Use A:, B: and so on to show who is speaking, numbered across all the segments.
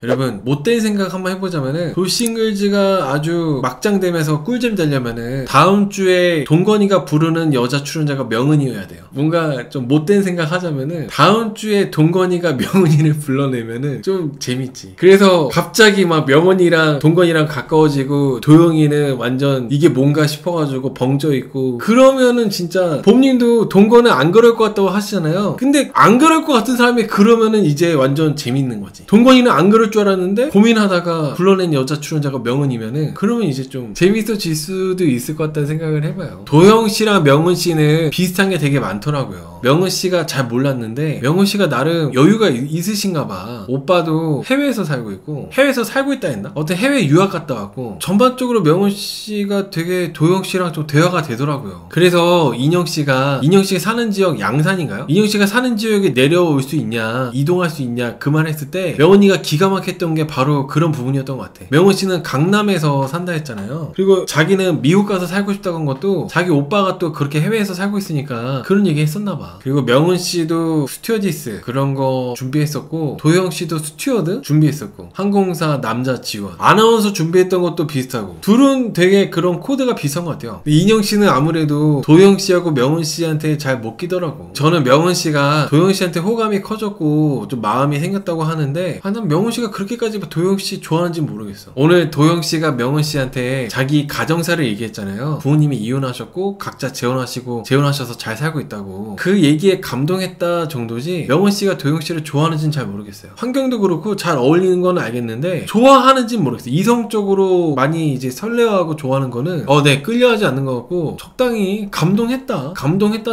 A: 여러분 못된 생각 한번 해보자면은 돌싱글즈가 아주 막장 되면서 꿀잼 되려면은 다음 주에 동건이가 부르는 여자 출연자가 명은이어야 돼요. 뭔가 좀 못된 생각 하자면은 다음 주에 동건이가 명은이를 불러내면은 좀 재밌지. 그래서 갑자기 막 명은이랑 동건이랑 가까워지고 도영이는 완전 이게 뭔가 싶어가지고 벙쪄있고, 그러면은 진짜 봄님도 동건은 안 그럴 것 같다고 하시잖아요. 근데 안 그럴 것 같은 사람이 그러면은 이제 완전 재밌는 거지. 동건이는 안 그럴 줄 알았는데 고민하다가 불러낸 여자 출연자가 명은이면은 그러면 이제 좀 재밌어질 수도 있을 것 같다는 생각을 해봐요. 도영씨랑 명은씨는 비슷한 게 되게 많더라고요. 명은씨가 잘 몰랐는데 명은씨가 나름 여유가 있으신가 봐. 오빠도 해외에서 살고 있고, 해외에서 살고 있다 했나? 어떤 해외 유학 갔다 왔고, 전반적으로 명은씨가 되게 도영씨랑 좀 대화가 되더라고요. 그래서 인영씨가 사는 지역 양산인가요? 인영씨가 사는 지역에 내려올 수 있냐, 이동할 수 있냐 그 말 했을 때 명은이가 기가 막혔던 게 바로 그런 부분이었던 것 같아. 명은씨는 강남에서 산다 했잖아요. 그리고 자기는 미국 가서 살고 싶다고 한 것도 자기 오빠가 또 그렇게 해외에서 살고 있으니까 그런 얘기 했었나 봐. 그리고 명은씨도 스튜어디스 그런 거 준비했었고, 도영씨도 스튜어드 준비했었고, 항공사 남자 지원, 아나운서 준비했던 것도 비슷하고, 둘은 되게 그런 코드가 비슷한 것 같아요. 인영씨는 아무래도 도영씨하고 명은씨한테 잘 못 끼더라고. 저는 명은씨가 도영씨한테 호감이 커졌고 좀 마음이 생겼다고 하는데, 난 명은씨가 그렇게까지 도영씨 좋아하는지 모르겠어. 오늘 도영씨가 명은씨한테 자기 가정사를 얘기했잖아요. 부모님이 이혼하셨고 각자 재혼하셔서 잘 살고 있다고. 그 얘기에 감동했다 정도지 명은씨가 도영씨를 좋아하는지는 잘 모르겠어요. 환경도 그렇고 잘 어울리는 건 알겠는데 좋아하는지는 모르겠어요. 이성적으로 많이 이제 설레어하고 좋아하는 거는 네, 끌려하지 않는 것 같고, 적당히 감동했다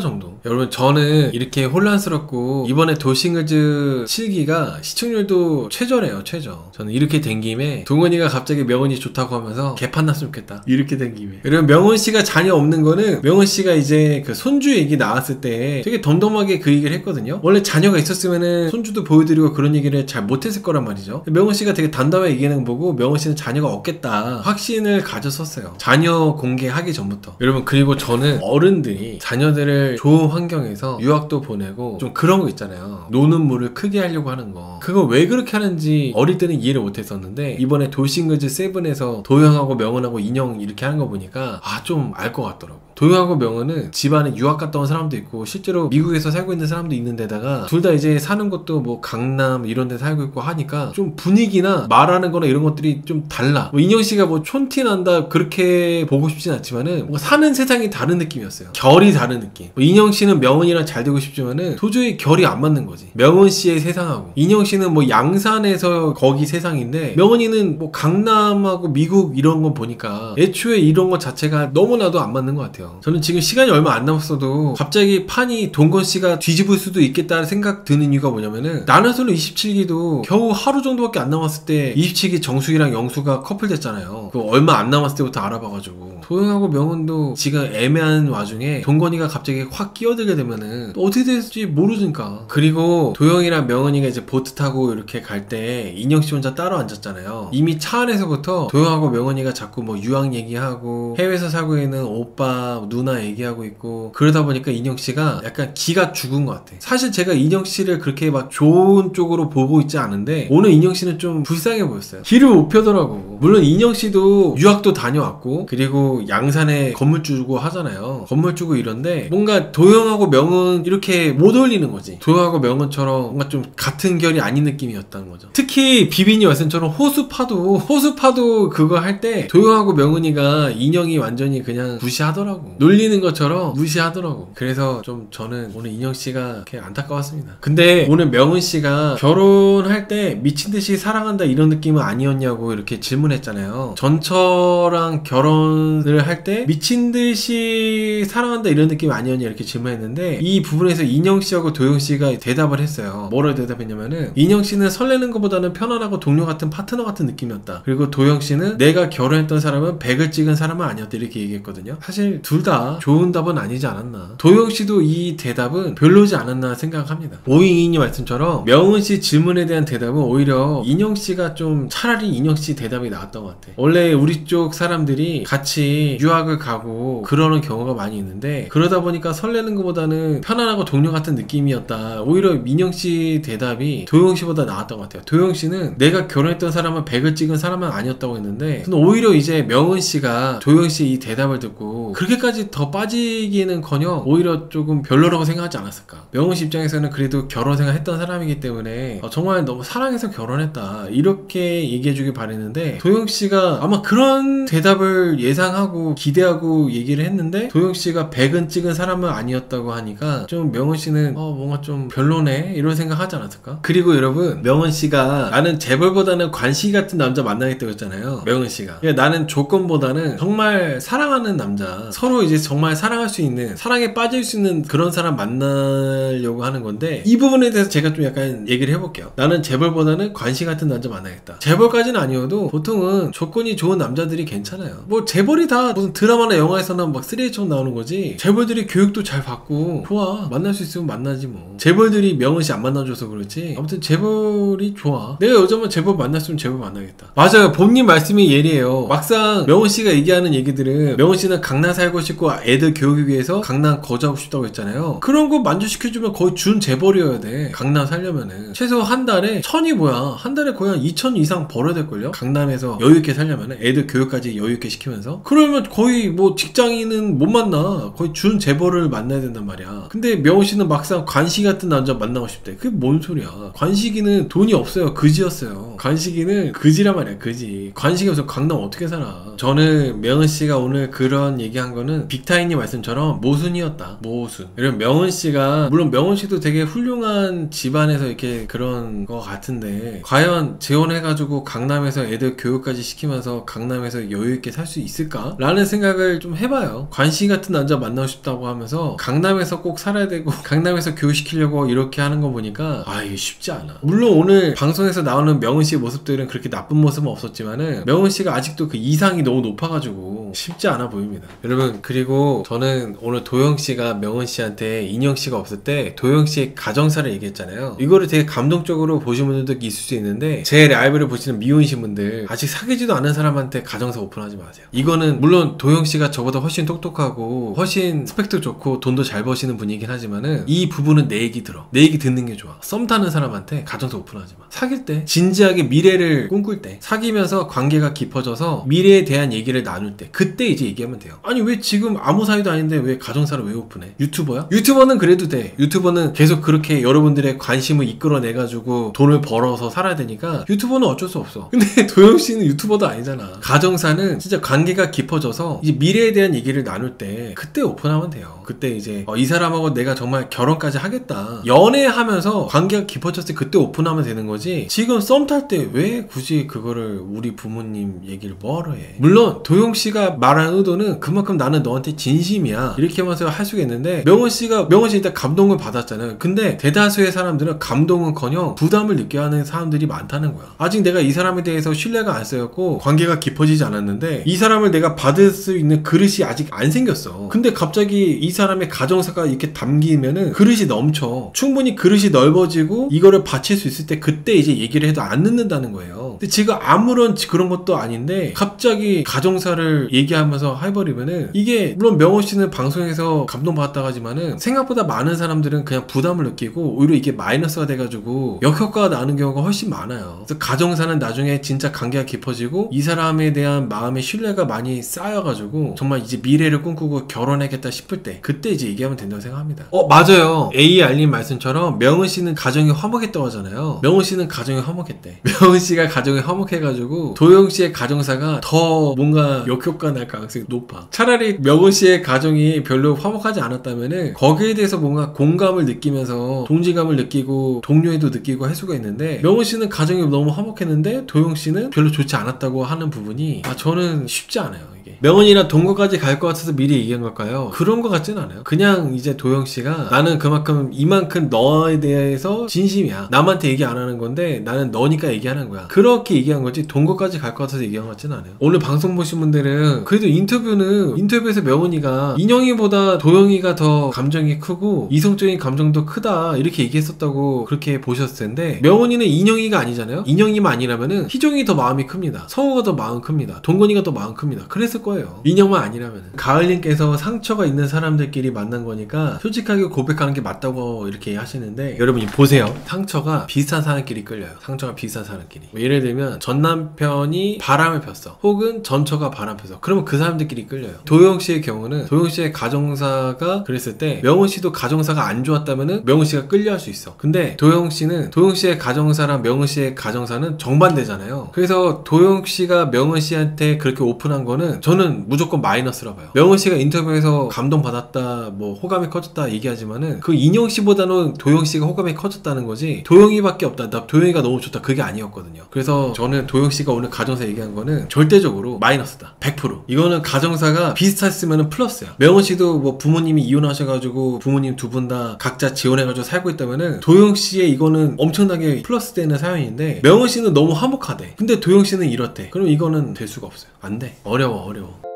A: 정도. 여러분 저는 이렇게 혼란스럽고 이번에 돌싱글즈 7기가 시청률도 최저래요. 최저. 저는 이렇게 된 김에 동건이가 갑자기 명은이 좋다고 하면서 개판 났으면 좋겠다. 이렇게 된 김에. 그리고 명은씨가 자녀 없는 거는 명은씨가 이제 그 손주 얘기 나왔을 때 되게 덤덤하게 그 얘기를 했거든요. 원래 자녀가 있었으면은 손주도 보여드리고 그런 얘기를 잘 못했을 거란 말이죠. 명은씨가 되게 단단하게 얘기하는 거 보고 명은씨는 자녀가 없겠다 확신을 가졌었어요. 자녀 공개하기 전부터. 여러분 그리고 저는 어른들이 자녀들을 좋은 환경에서 유학도 보내고 좀 그런 거 있잖아요. 노는 물을 크게 하려고 하는 거. 그거 왜 그렇게 하는지 어릴 때는 이해를 못했었는데 이번에 돌싱글즈 7에서 도영하고 명은하고 인영 이렇게 하는 거 보니까 좀 알 것 같더라고. 도영하고 명은은 집안에 유학 갔다 온 사람도 있고 실제로 미국에서 살고 있는 사람도 있는 데다가 둘 다 이제 사는 것도 뭐 강남 이런 데 살고 있고 하니까 좀 분위기나 말하는 거나 이런 것들이 좀 달라. 인영씨가 뭐 촌티 난다 그렇게 보고 싶진 않지만은 뭔가 사는 세상이 다른 느낌이었어요. 결이 다른 느낌. 인영씨는 명은이랑 잘 되고 싶지만은 도저히 결이 안 맞는 거지. 명은씨의 세상하고 인영씨는 뭐 양산에서 거기 세상인데 명은이는 뭐 강남하고 미국 이런 거 보니까 애초에 이런 것 자체가 너무나도 안 맞는 것 같아요. 저는 지금 시간이 얼마 안 남았어도 갑자기 판이 동건씨가 뒤집을 수도 있겠다는 생각 드는 이유가 뭐냐면은 나는 솔로 27기도 겨우 하루 정도밖에 안 남았을 때 27기 정수기랑 영수가 커플 됐잖아요. 그 얼마 안 남았을 때부터 알아봐가지고. 도영하고 명은도 지금 애매한 와중에 동건이가 갑자기 확 끼어들게 되면은 또 어떻게 될지 모르니까. 그리고 도영이랑 명은이가 이제 보트 타고 이렇게 갈 때 인영씨 혼자 따로 앉았잖아요. 이미 차 안에서부터 도영하고 명은이가 자꾸 뭐 유학 얘기하고 해외에서 살고 있는 오빠 누나 얘기하고 있고, 그러다 보니까 인영씨가 약간 기가 죽은 것 같아. 사실 제가 인영씨를 그렇게 막 좋은 쪽으로 보고 있지 않은데 오늘 인영씨는 좀 불쌍해 보였어요. 길을 못 펴더라고. 물론 인영씨도 유학도 다녀왔고 그리고 양산에 건물 주고 하잖아요. 건물 주고 이런데 뭔가 도영하고 명은 이렇게 못 어울리는 거지. 도영하고 명은처럼 뭔가 좀 같은 결이 아닌 느낌이었다는 거죠. 특히 비비니 왈슨처럼 호수파도 그거 할 때 도영하고 명은이가 인영이 완전히 그냥 무시하더라고. 놀리는 것처럼 무시하더라고. 그래서 좀 저는 오늘 인영씨가 이렇게 안타까웠습니다. 근데 오늘 명은씨가 결혼할 때 미친듯이 사랑한다 이런 느낌은 아니었냐고 이렇게 질문했잖아요. 전처랑 결혼을 할 때 미친듯이 사랑한다 이런 느낌 아니었냐 이렇게 질문했는데 이 부분에서 인영씨하고 도영씨가 대답을 했어요. 뭐라고 대답했냐면은 인영씨는 설레는 것보다는 편안하고 동료 같은 파트너 같은 느낌이었다. 그리고 도영씨는 내가 결혼했던 사람은 100을 찍은 사람은 아니었다 이렇게 얘기했거든요. 사실 둘 다 좋은 답은 아니지 않았나. 도영씨도 이 대답은 별로지 않았나 생각합니다. 오잉이니 말씀처럼 명은씨 질문에 대한 대답은 오히려 인영씨가 좀 차라리 인영씨 대답이 나왔던 것 같아. 원래 우리 쪽 사람들이 같이 유학을 가고 그러는 경우가 많이 있는데 그러다 보니까 설레는 것보다는 편안하고 동료 같은 느낌이었다. 오히려 인영씨 대답이 도영씨보다 나았던 것 같아요. 도영씨 씨는 내가 결혼했던 사람은 100을 찍은 사람은 아니었다고 했는데, 저는 오히려 이제 명은 씨가 도영 씨 이 대답을 듣고 그렇게까지 더 빠지기는커녕 오히려 조금 별로라고 생각하지 않았을까. 명은 씨 입장에서는 그래도 결혼 생활 했던 사람이기 때문에 정말 너무 사랑해서 결혼했다 이렇게 얘기해주길 바랬는데, 도영 씨가 아마 그런 대답을 예상하고 기대하고 얘기를 했는데 도영 씨가 100은 찍은 사람은 아니었다고 하니까 좀 명은 씨는 뭔가 좀 별로네 이런 생각 하지 않았을까? 그리고 여러분, 명은 씨가 나는 재벌보다는 관식이 같은 남자 만나겠다고 했잖아요. 명은 씨가 나는 조건보다는 정말 사랑하는 남자, 서로 이제 정말 사랑할 수 있는, 사랑에 빠질 수 있는 그런 사람 만나려고 하는 건데, 이 부분에 대해서 제가 좀 약간 얘기를 해볼게요. 나는 재벌보다는 관식 같은 남자 만나겠다. 재벌까지는 아니어도 보통은 조건이 좋은 남자들이 괜찮아요. 뭐 재벌이 다 무슨 드라마나 영화에서나 막 쓰레기처럼 나오는 거지, 재벌들이 교육도 잘 받고 좋아. 만날 수 있으면 만나지 뭐. 재벌들이 명은 씨 안 만나줘서 그렇지 아무튼 재벌이 좋아. 내가 여자만 재벌 만났으면 재벌 만나겠다. 맞아요. 봄님 말씀이 예리해요. 막상 명은 씨가 얘기하는 얘기들은, 명은 씨는 강남 살고 싶고 애들 교육을 위해서 강남 거주하고 싶다고 했잖아요. 그런 거 만족시켜주면 거의 준 재벌이어야 돼. 강남 살려면은 최소 한 달에 1000이 뭐야, 한 달에 거의 한 2000 이상 벌어야 될걸요. 강남에서 여유있게 살려면은, 애들 교육까지 여유있게 시키면서. 그러면 거의 뭐 직장인은 못 만나. 거의 준 재벌을 만나야 된단 말이야. 근데 명은 씨는 막상 관식이 같은 남자 만나고 싶대. 그게 뭔 소리야. 관식이는 돈이 없어요. 그지였어요. 관식이는 그지란 말이야. 그지. 관식이 없어 강남 어떻게 살아. 저는 명은 씨가 오늘 그런 얘기한 거는 빅타이님 말씀처럼 모순이었다. 모순. 이런 명은 씨가, 물론 명은 씨도 되게 훌륭한 집안에서 이렇게 그런 거 같은데, 과연 재혼해가지고 강남에서 애들 교육까지 시키면서 강남에서 여유있게 살 수 있을까? 라는 생각을 좀 해봐요. 관식이 같은 남자 만나고 싶다고 하면서 강남에서 꼭 살아야 되고 강남에서 교육시키려고 이렇게 하는 거 보니까 이게 쉽지 않아. 물론 오늘 방송에서 나오는 명은 씨의 모습들은 그렇게 나쁜 모습은 없었지만은 명은 씨가 아직도 그 이상이 너무 높아가지고 쉽지 않아 보입니다. 여러분, 그리고 저는 오늘 도영 씨가 명은 씨한테 인형 씨가 없을 때 도영 씨의 가정사를 얘기했잖아요. 이거를 되게 감동적으로 보신 분들도 있을 수 있는데, 제 라이브를 보시는 미혼이신 분들, 아직 사귀지도 않은 사람한테 가정사 오픈하지 마세요. 이거는 물론 도영 씨가 저보다 훨씬 똑똑하고 훨씬 스펙도 좋고 돈도 잘 버시는 분이긴 하지만은, 이 부분은 내 얘기 들어. 내 얘기 듣는 게 좋아. 썸 타는 사람한테 가정사 오픈하지 마. 사귈 때 진지하게 미래를 꿈꿀 때, 사귀면서 관계가 깊어져서 미래에 대한 얘기를 나눌 때, 그때 이제 얘기하면 돼요. 아니 왜 지금 아무 사이도 아닌데 왜 가정사를 왜 오픈해? 유튜버야? 유튜버는 그래도 돼. 유튜버는 계속 그렇게 여러분들의 관심을 이끌어내가지고 돈을 벌어서 살아야 되니까 유튜버는 어쩔 수 없어. 근데 도영 씨는 유튜버도 아니잖아. 가정사는 진짜 관계가 깊어져서 이제 미래에 대한 얘기를 나눌 때 그때 오픈하면 돼요. 그때 이제 이 사람하고 내가 정말 결혼까지 하겠다, 연애하면서 관계가 깊어졌을 때 그때 오픈하면 되는 거지, 지금 썸 탈 때 왜 굳이 그거를 우리 부모님 얘기를 뭐하러 해. 물론 도영 씨가 말한 의도는 그만큼 나는 너한테 진심이야 이렇게 하면서 할 수가 있는데, 명은 씨 일단 감동을 받았잖아요. 근데 대다수의 사람들은 감동은커녕 부담을 느껴 하는 사람들이 많다는 거야. 아직 내가 이 사람에 대해서 신뢰가 안 쌓였고 관계가 깊어지지 않았는데, 이 사람을 내가 받을 수 있는 그릇이 아직 안 생겼어. 근데 갑자기 이 사람의 가정사가 이렇게 담기면은 그릇이 넘쳐. 충분히 그릇이 넓어지고 이거를 바칠 수 있을 때 그때 이제 얘기를 해도 안 늦는다는 거예요. 근데 지금 아무런 그런 것도 아닌데 갑자기 가정사를 얘기하면서 해버리면은, 이게 물론 명호 씨는 방송에서 감동받았다고 하지만은 생각보다 많은 사람들은 그냥 부담을 느끼고 오히려 이게 마이너스가 돼가지고 역효과가 나는 경우가 훨씬 많아요. 그래서 가정사는 나중에 진짜 관계가 깊어지고 이 사람에 대한 마음의 신뢰가 많이 쌓여가지고 정말 이제 미래를 꿈꾸고 결혼하겠다 싶을 때, 그때 이제 얘기하면 된다고 생각합니다. 맞아요. A 알림 말씀처럼 명은 씨는 가정이 화목했다고 하잖아요. 명은 씨는 가정이 화목했대. 명은 씨가 가정이 화목해가지고 도영 씨의 가정사가 더 뭔가 역효과 날 가능성이 높아. 차라리 명은 씨의 가정이 별로 화목하지 않았다면은 거기에 대해서 뭔가 공감을 느끼면서 동지감을 느끼고 동료애도 느끼고 할 수가 있는데, 명은 씨는 가정이 너무 화목했는데 도영 씨는 별로 좋지 않았다고 하는 부분이 저는 쉽지 않아요. 명은이랑 동거까지 갈 것 같아서 미리 얘기한 걸까요? 그런 것 같진 않아요. 그냥 이제 도영 씨가 나는 그만큼 이만큼 너에 대해서 진심이야, 남한테 얘기 안 하는 건데 나는 너니까 얘기하는 거야, 그렇게 얘기한 거지 동거까지 갈 것 같아서 얘기한 것 같진 않아요. 오늘 방송 보신 분들은 그래도 인터뷰에서 명은이가 인영이보다 도영이가 더 감정이 크고 이성적인 감정도 크다 이렇게 얘기했었다고 그렇게 보셨을 텐데, 명은이는 인영이가 아니잖아요. 인영이만 아니라면은 희종이 더 마음이 큽니다. 성우가 더 마음 큽니다. 동건이가 더 마음 큽니다. 그랬을 거예요. 인형만 아니라면. 가을님께서 상처가 있는 사람들끼리 만난 거니까 솔직하게 고백하는 게 맞다고 이렇게 하시는데, 여러분이 보세요. 상처가 비슷한 사람끼리 끌려. 끌려요. 상처가 비슷한 사람끼리. 뭐 예를 들면 전 남편이 바람을 폈어, 혹은 전처가 바람 폈어. 그러면 그 사람들끼리 끌려요. 도영 씨의 경우는 도영 씨의 가정사가 그랬을 때 명은 씨도 가정사가 안 좋았다면은 명은 씨가 끌려할 수 있어. 근데 도영 씨는 도영 씨의 가정사랑 명은 씨의 가정사는 정반대잖아요. 그래서 도영 씨가 명은 씨한테 그렇게 오픈한 거는 저는 무조건 마이너스라 봐요. 명은 씨가 인터뷰에서 감동받았다, 뭐 호감이 커졌다 얘기하지만은 그 인영 씨보다는 도영 씨가 호감이 커졌다는 거지 도영이밖에 없다, 나 도영이가 너무 좋다, 그게 아니었거든요. 그래서 저는 도영 씨가 오늘 가정사 얘기한 거는 절대적으로 마이너스다. 100%. 이거는 가정사가 비슷했으면 플러스야. 명은 씨도 뭐 부모님이 이혼하셔가지고 부모님 두 분 다 각자 지원해가지고 살고 있다면은 도영 씨의 이거는 엄청나게 플러스 되는 사연인데, 명은 씨는 너무 화목하대. 근데 도영 씨는 이렇대. 그럼 이거는 될 수가 없어요. 안 돼. 어려워.